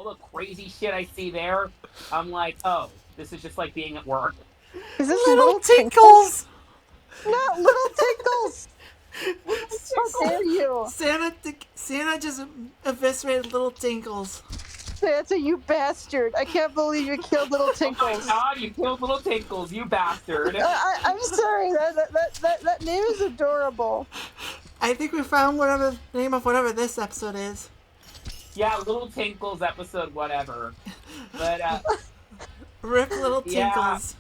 all the crazy shit I see there, I'm like, oh, this is just like being at work. Is this Little tinkles! Not little tinkles! How dare you? Santa just eviscerated little tinkles. Santa, you bastard! I can't believe you killed little Oh my tinkles. god, you killed little tinkles, you bastard. I'm sorry. That name is adorable. I think we found whatever the name of whatever this episode is. Yeah, little tinkles episode, whatever. But, Rip little yeah. tinkles.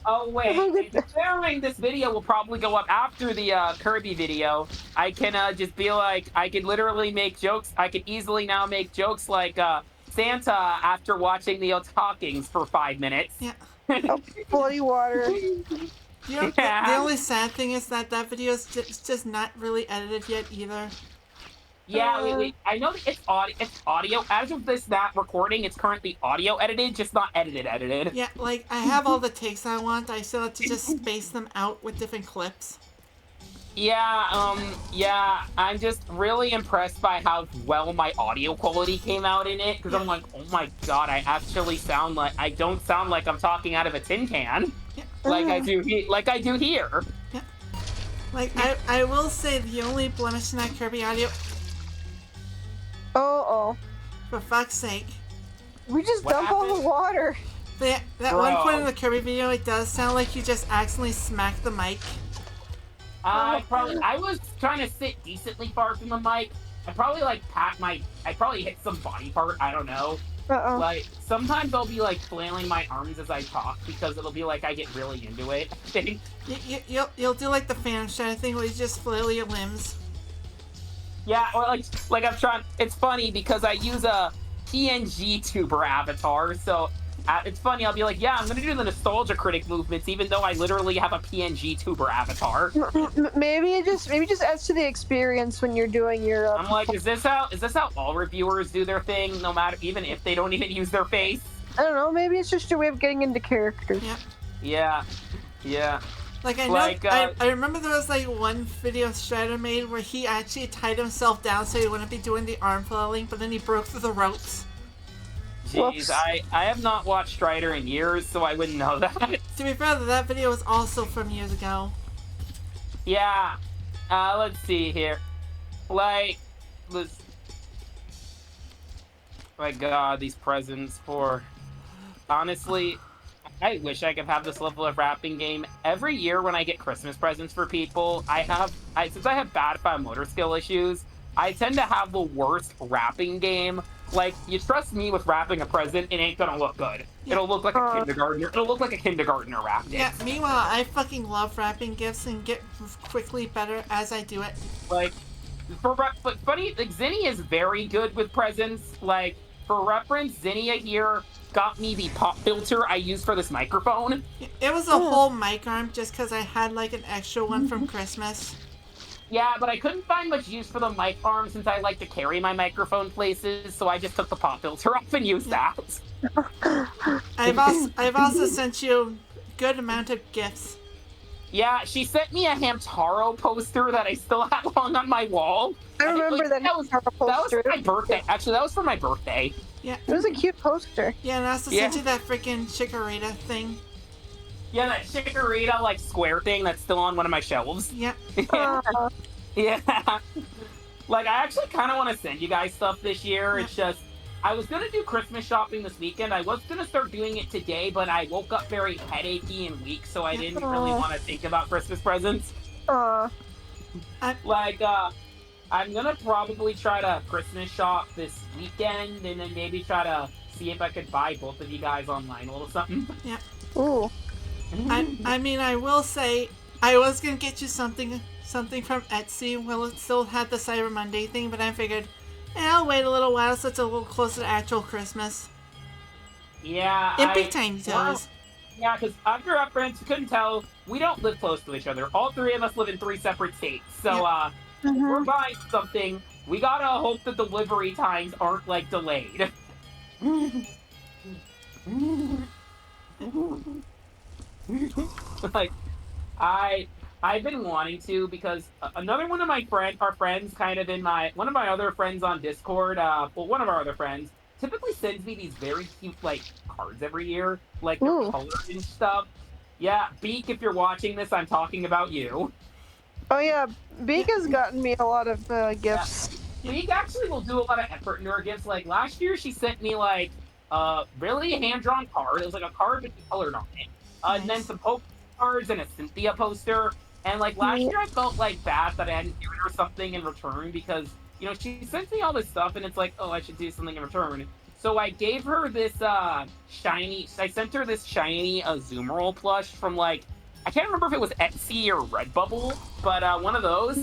Oh, wait. Considering this video will probably go up after the Kirby video, I can just be like, I could literally make jokes. I could easily now make jokes like Santa after watching the Otakings for 5 minutes. Yeah. Oh, bloody water. You know, the only sad thing is that video is just not really edited yet either. Yeah, I know that it's audio. As of that recording, it's currently audio edited, just not edited. Yeah, like, I have all the takes I want. I still have to just space them out with different clips. Yeah, I'm just really impressed by how well my audio quality came out in it, because I'm like, oh my god, I don't sound like I'm talking out of a tin can. Yeah. Like I do here. Yeah. Like, I will say the only blemish in that Kirby audio... Oh. For fuck's sake. We just What dump all happened? the water. That Bro. one point in the Kirby video, it does sound like you just accidentally smacked the mic. I was trying to sit decently far from the mic. I probably hit some body part, I don't know. Uh-oh. Like, sometimes I'll be, like, flailing my arms as I talk, because it'll be like I get really into it, I think. You'll do like the fan shot thing where you just flail your limbs. Yeah, or like I'm trying, it's funny because I use a PNG tuber avatar, so it's funny, I'll be like, yeah, I'm gonna do the nostalgia critic movements, even though I literally have a PNG tuber avatar. Maybe it just adds to the experience when you're doing your. I'm like, is this how all reviewers do their thing, no matter, even if they don't even use their face? I don't know. Maybe it's just your way of getting into character. Yeah. Yeah. Like, I know, I remember there was, like, one video Strider made where he actually tied himself down so he wouldn't be doing the arm flailing, but then he broke through the ropes. Jeez, I have not watched Strider in years, so I wouldn't know that. To be fair, that video was also from years ago. Yeah. Let's see here. Like, my god, these presents for... Honestly... I wish I could have this level of wrapping game. Every year when I get Christmas presents for people, since I have bad fine motor skill issues, I tend to have the worst wrapping game. Like, you trust me with wrapping a present, it ain't gonna look good. Yeah. It'll look like a kindergartner. It'll look like a kindergartner wrapped it. Yeah, meanwhile, I fucking love wrapping gifts and get quickly better as I do it. Like, funny, like, Zinnia is very good with presents. Like, for reference, Zinnia here got me the pop filter I use for this microphone. It was a whole mic arm just because I had like an extra one from Christmas. Yeah, but I couldn't find much use for the mic arm since I like to carry my microphone places, so I just took the pop filter off and used that. I've also sent you a good amount of gifts. Yeah, she sent me a Hamtaro poster that I still have hung on my wall. I remember that Hamtaro poster. That was for my birthday. Actually, that was for my birthday. Yeah. It was a cute poster. Yeah, and I also sent you that freaking Chikorita thing. Yeah, that Chikorita, like, square thing that's still on one of my shelves. Yeah. Yeah. Like, I actually kind of want to send you guys stuff this year. It's just, I was going to do Christmas shopping this weekend. I was going to start doing it today, but I woke up very headachy and weak, so I didn't really want to think about Christmas presents. Like, I'm gonna probably try to Christmas shop this weekend, and then maybe try to see if I could buy both of you guys online a little something. Yeah. Ooh. I mean, I will say, I was gonna get you something from Etsy. Well, it still had the Cyber Monday thing, but I figured, I'll wait a little while so it's a little closer to actual Christmas. Yeah, In big tiny toes. Yeah, because after our friends, you couldn't tell, we don't live close to each other. All three of us live in 3 separate states, so, if we're buying something, we gotta hope the delivery times aren't, like, delayed. Like, I've been wanting to, because another one of our friends kind of in one of my other friends on Discord, one of our other friends, typically sends me these very cute like cards every year, like they're Ooh. colored and stuff. Yeah, Beak, if you're watching this, I'm talking about you. Oh yeah, Beak Yeah. has gotten me a lot of Yeah, gifts. Beak actually will do a lot of effort into her gifts. Like last year, she sent me like really a hand drawn card. It was like a card but she colored on it, and then Nice. some Pokemon cards and a Cynthia poster. And like last Yeah. year, I felt like bad that I hadn't given her something in return because she sent me all this stuff, and it's like, oh, I should do something in return. So I gave her this shiny. I sent her this shiny Azumarill plush from like I can't remember if it was Etsy or Redbubble, but one of those.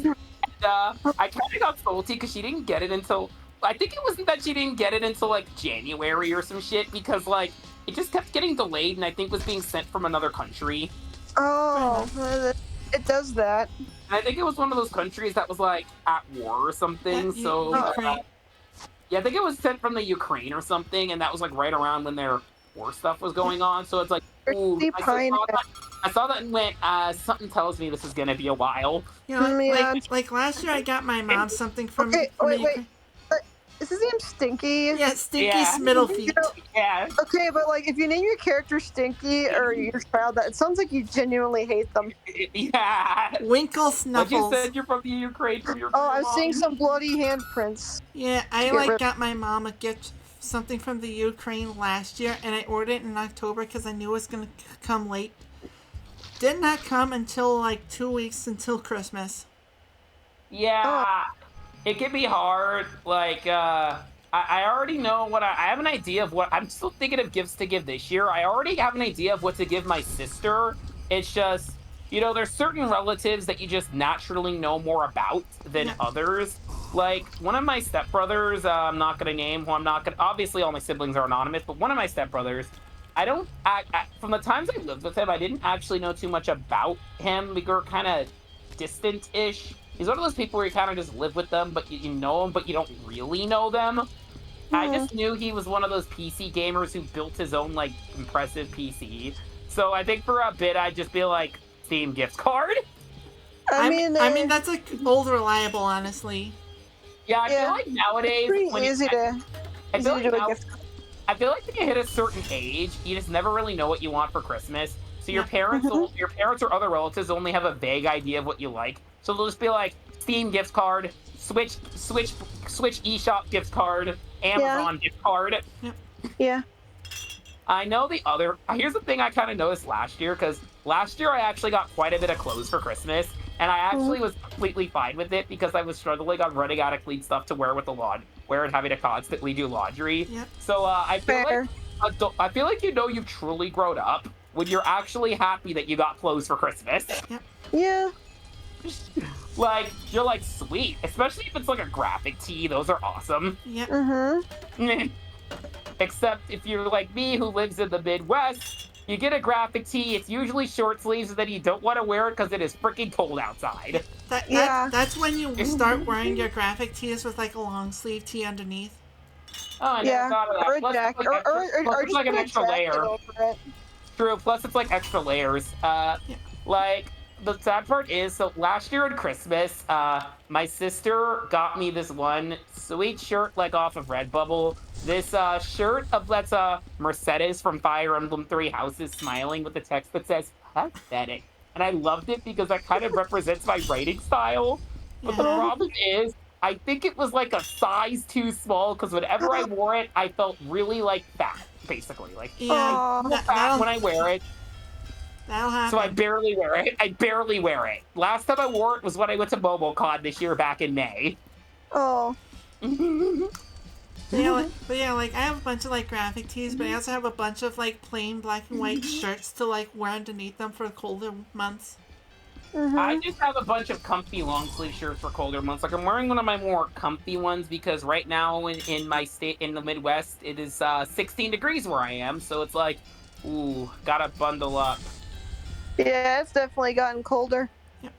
I kind of got salty because she didn't get it until I think it wasn't that she didn't get it until like January or some shit because like it just kept getting delayed and I think was being sent from another country. Oh, it does that. And I think it was one of those countries that was like at war or Yeah, something. you, So Ukraine. yeah, I think it was sent from the Ukraine or something, and that was like right around when their war stuff was going on. So it's like, ooh, Thirsty I saw that and went, something tells me this is gonna be a while. You know, Yeah. like last year, I got my mom something from Okay, from the wait. Ukraine. Is his name Stinky? Yeah, Stinky Yeah. Smiddlefeet. Yeah. Okay, but like if you name your character Stinky or your child that, it sounds like you genuinely hate them. Yeah. Winkle But you Snuffles. said you're from the Ukraine from your Oh, I'm seeing mom. some bloody handprints. Yeah, I Get like rid- got my mom a gift something from the Ukraine last year, and I ordered it in October because I knew it was gonna come late. Did not come until like 2 weeks until Christmas. Yeah. It can be hard. Like, I already know what I have an idea of what I'm still thinking of gifts to give this year. I already have an idea of what to give my sister. It's just, there's certain relatives that you just naturally know more about than Yeah. others. Like, one of my stepbrothers, I'm not going to name who I'm not going to, obviously, all my siblings are anonymous, but one of my stepbrothers, from the times I lived with him, I didn't actually know too much about him. We were kind of distant ish. He's one of those people where you kind of just live with them, but you know them, but you don't really know them. I just knew he was one of those PC gamers who built his own, like, impressive PC. So I think for a bit, I'd just be like, Steam gift card? I mean, that's like old reliable, honestly. Yeah, I Yeah. feel like nowadays, pretty when you, easy to I feel easy to like do a now, gift. I feel like when you hit a certain age, you just never really know what you want for Christmas. So your Yeah. parents, your parents or other relatives only have a vague idea of what you like. So they'll just be like, Steam gift card, Switch eShop gift card, Amazon gift card. Yeah. I know here's the thing I kind of noticed last year, because last year I actually got quite a bit of clothes for Christmas, and I actually was completely fine with it because I was struggling on running out of clean stuff to wear with wear and having to constantly do laundry. Yep. So I feel Fair. I feel like you've truly grown up when you're actually happy that you got clothes for Christmas. Yeah. Like, you're like, sweet. Especially if it's like a graphic tee, those are awesome. Yep. Mm-hmm. Except if you're like me who lives in the Midwest, you get a graphic tee, it's usually short sleeves, and then you don't want to wear it because it is freaking cold outside. That's when you start wearing your graphic tees with like a long sleeve tee underneath. Oh, I never Yeah. thought of that. Or a Plus, jacket. it's like Or it's just like an put a extra jacket layer. over it. True, plus it's like extra layers. Like, the sad part is, so last year at Christmas, my sister got me this one sweet shirt, like, off of Redbubble. This, shirt that's, Mercedes from Fire Emblem Three Houses smiling with the text that says, pathetic. And I loved it because that kind of represents my writing style. But the Yeah. problem is, I think it was, like, a size too small, because whenever I wore it, I felt really, like, fat, basically. Like, Yeah. Aw. fat when I wear it. That'll happen. So I barely wear it. I barely wear it. Last time I wore it was when I went to MomoCon this year back in May. Oh. But yeah, like I have a bunch of like graphic tees, but I also have a bunch of like plain black and white shirts to like wear underneath them for the colder months. I just have a bunch of comfy long sleeve shirts for colder months. Like, I'm wearing one of my more comfy ones because right now in my state in the Midwest, it is 16 degrees where I am. So it's like, ooh, gotta bundle up. Yeah, it's definitely gotten colder.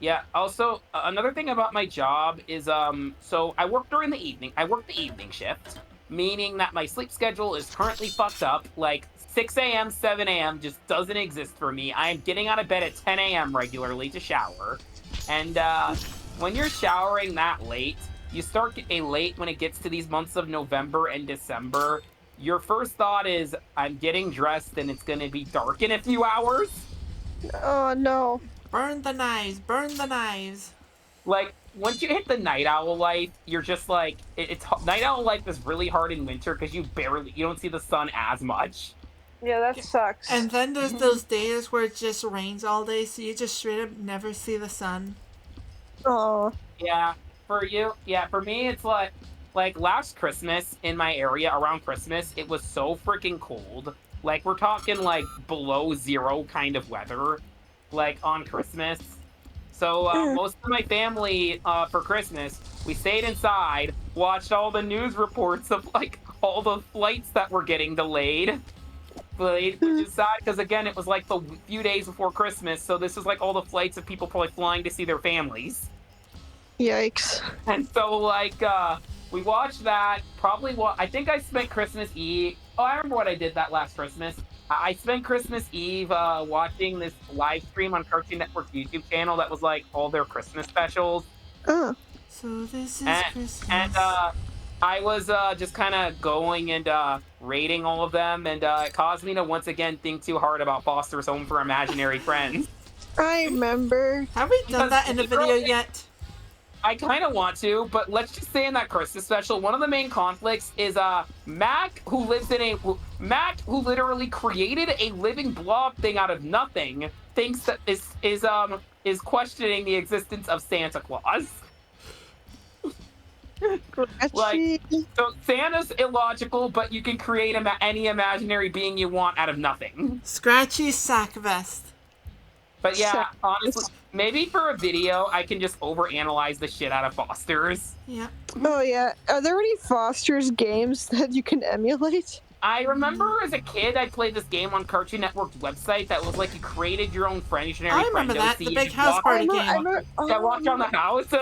Yeah. Also, another thing about my job is, so I work during the evening. I work the evening shift, meaning that my sleep schedule is currently fucked up. Like, 6 a.m., 7 a.m. just doesn't exist for me. I am getting out of bed at 10 a.m. regularly to shower. And when you're showering that late, you start getting late when it gets to these months of November and December. your first thought is, I'm getting dressed and it's gonna be dark in a few hours. Oh no. Burn the knives, burn the knives. Like, once you hit the night owl life, you're just like, night owl life is really hard in winter because you don't see the sun as much. Yeah, that sucks. And then there's those days where it just rains all day, so you just straight up never see the sun. Oh. Yeah, for me, it's like last Christmas in my area around Christmas, it was so freaking cold. Like, we're talking like below zero kind of weather, like on Christmas. So most of my family for Christmas, we stayed inside, watched all the news reports of like all the flights that were getting delayed. Which is sad because again, it was like the few days before Christmas, so this is like all the flights of people probably flying to see their families. Yikes. And so like we watched that. I think I spent Christmas Eve. Oh, I remember what I did that last Christmas. I spent Christmas Eve watching this live stream on Cartoon Network YouTube channel that was like all their Christmas specials. Oh. So this is Christmas. And I was just kind of going and rating all of them, and it caused me to once again think too hard about Foster's Home for Imaginary Friends. I remember. Have we done that in a video yet? I kind of want to, but let's just say in that Christmas special, one of the main conflicts is Mac, who literally created a living blob thing out of nothing, thinks that is questioning the existence of Santa Claus. Like, so Santa's illogical, but you can create any imaginary being you want out of nothing. Scratchy sack vest. But yeah, honestly, maybe for a video, I can just overanalyze the shit out of Foster's. Yeah. Oh yeah. Are there any Foster's games that you can emulate? I remember as a kid, I played this game on Cartoon Network's website that was like you created your own imaginary I remember that, the big house party game. Walk around the house.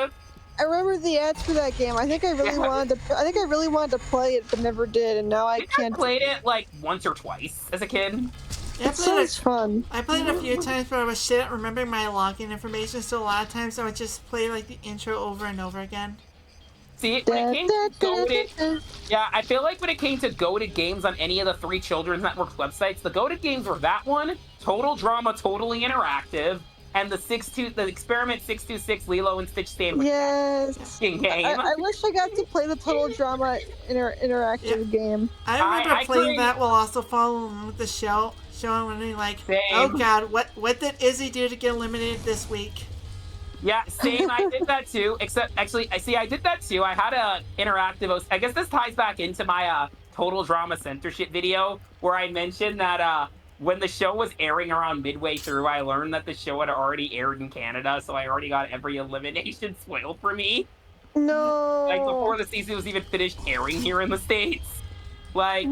I remember the ads for that game. I think I really wanted to play it, but never did, and now I can't. I played it like once or twice as a kid. Yeah, It sounds fun. I played it a few times, but I was shit at remembering my login information, so a lot of times I would just play like the intro over and over again. See, when it came to goated, yeah, I feel like when it came to goated games on any of the three Children's Network websites, the goated games were that one, Total Drama, Totally Interactive, and the Experiment 626 Lilo and Stitch sandwich. Yes. Game. I wish I got to play the Total Drama interactive game. I remember playing that while also following with the show, showing like, oh god, what did Izzy do to get eliminated this week? Yeah, same. I did that too. Except, actually, I did that too. I had a interactive. I guess this ties back into my Total Drama censorship video where I mentioned that when the show was airing around midway through, I learned that the show had already aired in Canada, so I already got every elimination spoiled for me. No. Like before the season was even finished airing here in the States. Like,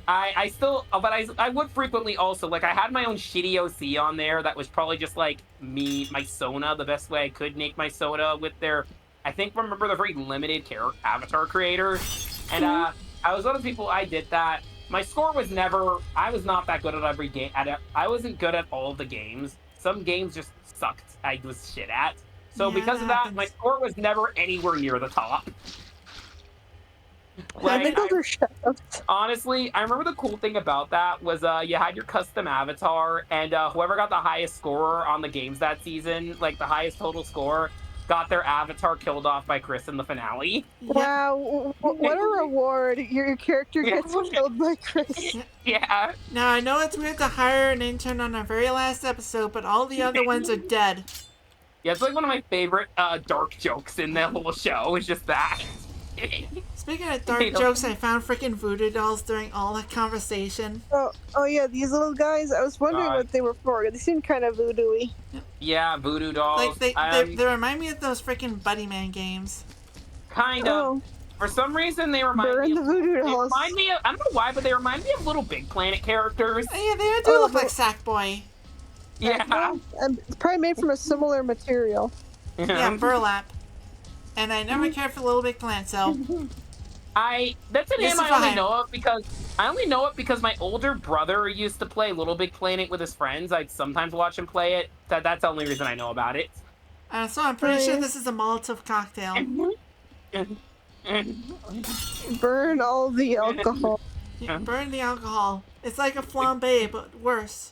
I would frequently also, like, I had my own shitty OC on there that was probably just like my Sona, the best way I could make my Sona with their, remember the very limited avatar creator. And I was one of the people I did that. My score was I was not that good at every game. I wasn't good at all of the games. Some games just sucked. I was shit at. So because of that, my score was never anywhere near the top. Like, honestly, I remember the cool thing about that was you had your custom avatar, and whoever got the highest score on the games that season, like the highest total score, got their avatar killed off by Chris in the finale. Wow, what a reward. Your character gets killed by Chris. Yeah. Now, I know it's weird to hire an intern on our very last episode, but all the other ones are dead. Yeah, it's like one of my favorite dark jokes in the whole show, is just that. Speaking of dark jokes, I found freaking voodoo dolls during all that conversation. Oh yeah, these little guys. I was wondering what they were for. They seem kind of voodoo-y. Yeah, voodoo dolls. Like they remind me of those freaking Buddy Man games. Kind of. For some reason, they remind me of I don't know why, but they remind me of Little Big Planet characters. Oh, yeah, they do look like Sackboy. Yeah. It's probably made from a similar material. Yeah, burlap. And I never cared for Little Big Planet, so... That's a name I only know it because my older brother used to play Little Big Planet with his friends. I'd sometimes watch him play it. That's the only reason I know about it. So I'm pretty sure this is a Molotov cocktail. Burn all the alcohol. Burn the alcohol. It's like a flambe, but worse.